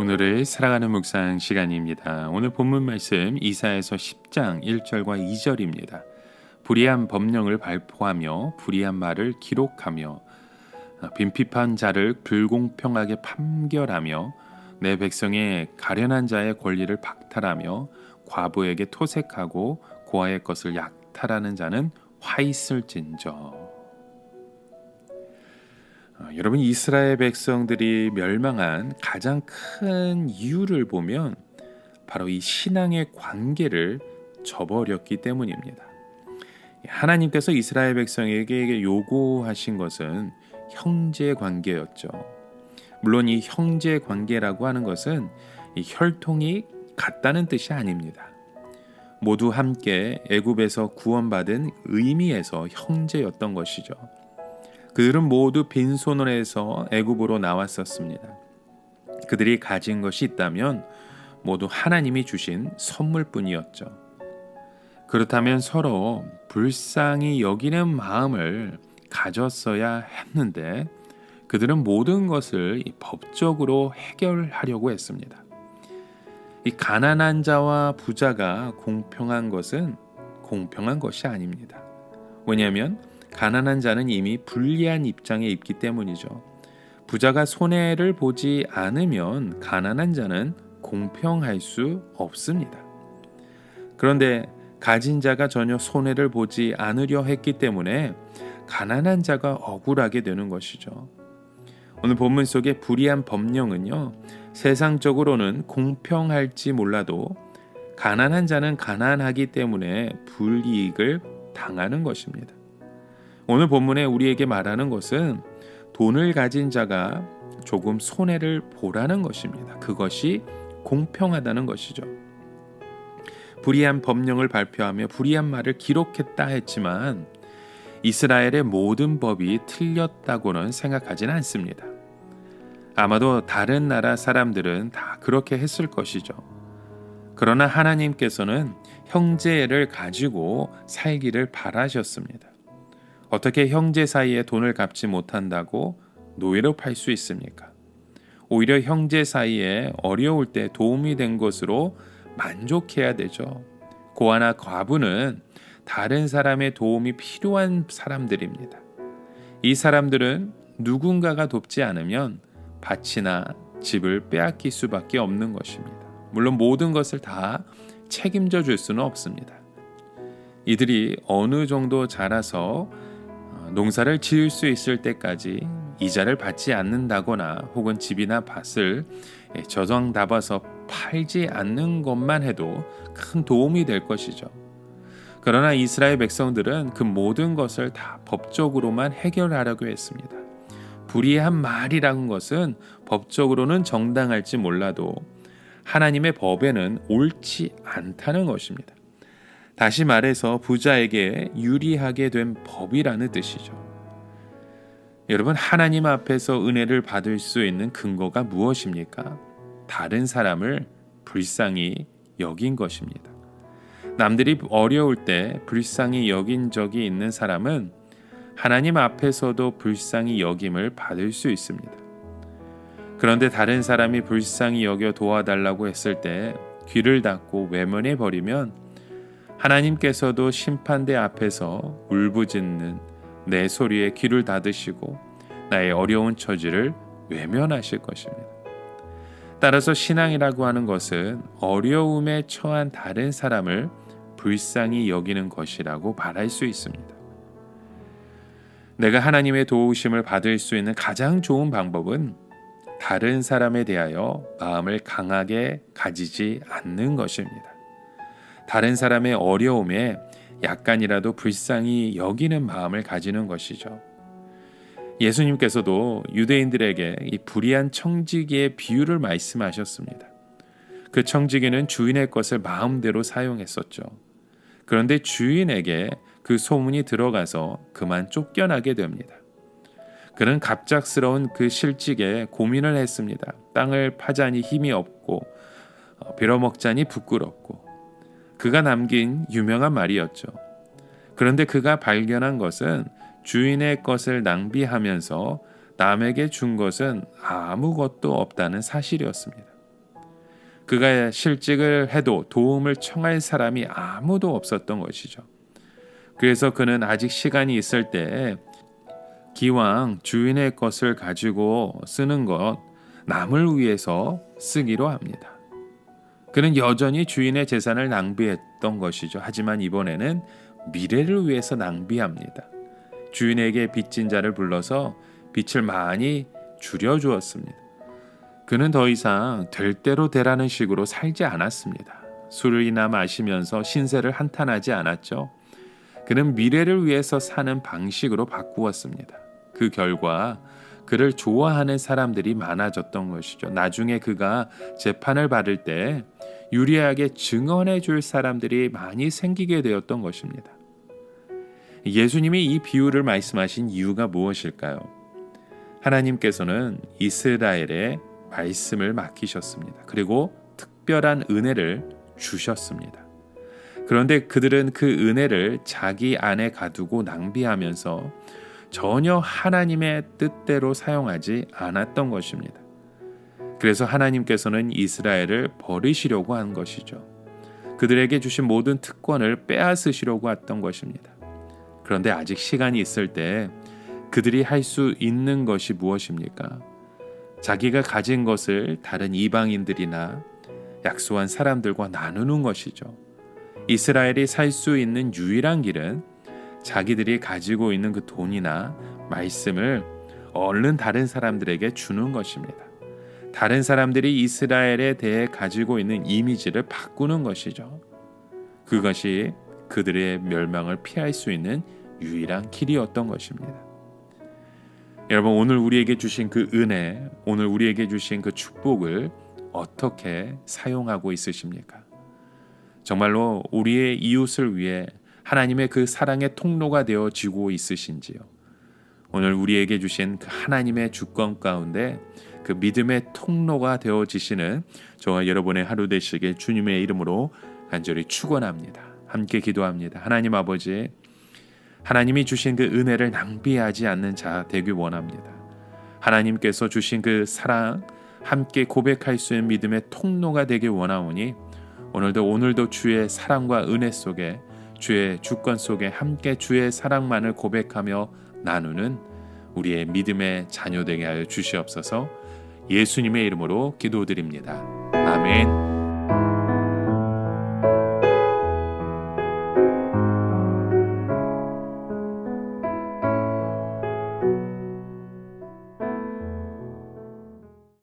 오늘을 사랑하는 묵상 시간입니다. 오늘 본문 말씀 이사야서 10장 1절과 2절입니다. 불의한 법령을 발포하며 불의한 말을 기록하며 빈핍한 자를 불공평하게 판결하며 내 백성의 가련한 자의 권리를 박탈하며 과부에게 토색하고 고아의 것을 약탈하는 자는 화 있을진저. 여러분, 이스라엘 백성들이 멸망한 가장 큰 이유를 보면 바로 이 신앙의 관계를 저버렸기 때문입니다. 하나님께서 이스라엘 백성에게 요구하신 것은 형제 관계였죠. 물론 이 형제 관계라고 하는 것은 이 혈통이 같다는 뜻이 아닙니다. 모두 함께 애굽에서 구원받은 의미에서 형제였던 것이죠. 그들은 모두 빈손으로 해서 애굽으로 나왔었습니다. 그들이 가진 것이 있다면 모두 하나님이 주신 선물뿐이었죠. 그렇다면 서로 불쌍히 여기는 마음을 가졌어야 했는데 그들은 모든 것을 법적으로 해결하려고 했습니다. 이 가난한 자와 부자가 공평한 것은 공평한 것이 아닙니다. 왜냐하면 가난한 자는 이미 불리한 입장에 있기 때문이죠. 부자가 손해를 보지 않으면 가난한 자는 공평할 수 없습니다. 그런데 가진 자가 전혀 손해를 보지 않으려 했기 때문에 가난한 자가 억울하게 되는 것이죠. 오늘 본문 속의 불의한 법령은요, 세상적으로는 공평할지 몰라도 가난한 자는 가난하기 때문에 불이익을 당하는 것입니다. 오늘 본문에 우리에게 말하는 것은 돈을 가진 자가 조금 손해를 보라는 것입니다. 그것이 공평하다는 것이죠. 불의한 법령을 발표하며 불의한 말을 기록했다 했지만 이스라엘의 모든 법이 틀렸다고는 생각하지는 않습니다. 아마도 다른 나라 사람들은 다 그렇게 했을 것이죠. 그러나 하나님께서는 형제를 가지고 살기를 바라셨습니다. 어떻게 형제 사이에 돈을 갚지 못한다고 노예로 팔 수 있습니까? 오히려 형제 사이에 어려울 때 도움이 된 것으로 만족해야 되죠. 고아나 과부는 다른 사람의 도움이 필요한 사람들입니다. 이 사람들은 누군가가 돕지 않으면 밭이나 집을 빼앗길 수밖에 없는 것입니다. 물론 모든 것을 다 책임져 줄 수는 없습니다. 이들이 어느 정도 자라서 농사를 지을 수 있을 때까지 이자를 받지 않는다거나 혹은 집이나 밭을 저당 담아서 팔지 않는 것만 해도 큰 도움이 될 것이죠. 그러나 이스라엘 백성들은 그 모든 것을 다 법적으로만 해결하려고 했습니다. 불의한 말이라는 것은 법적으로는 정당할지 몰라도 하나님의 법에는 옳지 않다는 것입니다. 다시 말해서 부자에게 유리하게 된 법이라는 뜻이죠. 여러분, 하나님 앞에서 은혜를 받을 수 있는 근거가 무엇입니까? 다른 사람을 불쌍히 여긴 것입니다. 남들이 어려울 때 불쌍히 여긴 적이 있는 사람은 하나님 앞에서도 불쌍히 여김을 받을 수 있습니다. 그런데 다른 사람이 불쌍히 여겨 도와달라고 했을 때 귀를 닫고 외면해 버리면 하나님께서도 심판대 앞에서 울부짖는 내 소리에 귀를 닫으시고 나의 어려운 처지를 외면하실 것입니다. 따라서 신앙이라고 하는 것은 어려움에 처한 다른 사람을 불쌍히 여기는 것이라고 말할 수 있습니다. 내가 하나님의 도우심을 받을 수 있는 가장 좋은 방법은 다른 사람에 대하여 마음을 강하게 가지지 않는 것입니다. 다른 사람의 어려움에 약간이라도 불쌍히 여기는 마음을 가지는 것이죠. 예수님께서도 유대인들에게 이 불의한 청지기의 비유를 말씀하셨습니다. 그 청지기는 주인의 것을 마음대로 사용했었죠. 그런데 주인에게 그 소문이 들어가서 그만 쫓겨나게 됩니다. 그는 갑작스러운 그 실직에 고민을 했습니다. 땅을 파자니 힘이 없고 빌어먹자니 부끄럽고 그가 남긴 유명한 말이었죠. 그런데 그가 발견한 것은 주인의 것을 낭비하면서 남에게 준 것은 아무것도 없다는 사실이었습니다. 그가 실직을 해도 도움을 청할 사람이 아무도 없었던 것이죠. 그래서 그는 아직 시간이 있을 때 기왕 주인의 것을 가지고 쓰는 것, 남을 위해서 쓰기로 합니다. 그는 여전히 주인의 재산을 낭비했던 것이죠. 하지만 이번에는 미래를 위해서 낭비합니다. 주인에게 빚진 자를 불러서 빚을 많이 줄여주었습니다. 그는 더 이상 될 대로 되라는 식으로 살지 않았습니다. 술이나 마시면서 신세를 한탄하지 않았죠. 그는 미래를 위해서 사는 방식으로 바꾸었습니다. 그 결과 그를 좋아하는 사람들이 많아졌던 것이죠. 나중에 그가 재판을 받을 때 유리하게 증언해 줄 사람들이 많이 생기게 되었던 것입니다. 예수님이 이 비유를 말씀하신 이유가 무엇일까요? 하나님께서는 이스라엘에 말씀을 맡기셨습니다. 그리고 특별한 은혜를 주셨습니다. 그런데 그들은 그 은혜를 자기 안에 가두고 낭비하면서 전혀 하나님의 뜻대로 사용하지 않았던 것입니다. 그래서 하나님께서는 이스라엘을 버리시려고 한 것이죠. 그들에게 주신 모든 특권을 빼앗으시려고 했던 것입니다. 그런데 아직 시간이 있을 때 그들이 할 수 있는 것이 무엇입니까? 자기가 가진 것을 다른 이방인들이나 약소한 사람들과 나누는 것이죠. 이스라엘이 살 수 있는 유일한 길은 자기들이 가지고 있는 그 돈이나 말씀을 얼른 다른 사람들에게 주는 것입니다. 다른 사람들이 이스라엘에 대해 가지고 있는 이미지를 바꾸는 것이죠. 그것이 그들의 멸망을 피할 수 있는 유일한 길이었던 것입니다. 여러분, 오늘 우리에게 주신 그 은혜, 오늘 우리에게 주신 그 축복을 어떻게 사용하고 있으십니까? 정말로 우리의 이웃을 위해 하나님의 그 사랑의 통로가 되어지고 있으신지요? 오늘 우리에게 주신 그 하나님의 주권 가운데 그 믿음의 통로가 되어지시는 저와 여러분의 하루 되시길 주님의 이름으로 간절히 축원합니다. 함께 기도합니다. 하나님 아버지, 하나님이 주신 그 은혜를 낭비하지 않는 자 되길 원합니다. 하나님께서 주신 그 사랑 함께 고백할 수 있는 믿음의 통로가 되길 원하오니 오늘도 주의 사랑과 은혜 속에, 주의 주권 속에 함께 주의 사랑만을 고백하며 나누는 우리의 믿음의 자녀 되게 하여 주시옵소서. 예수님의 이름으로 기도드립니다. 아멘.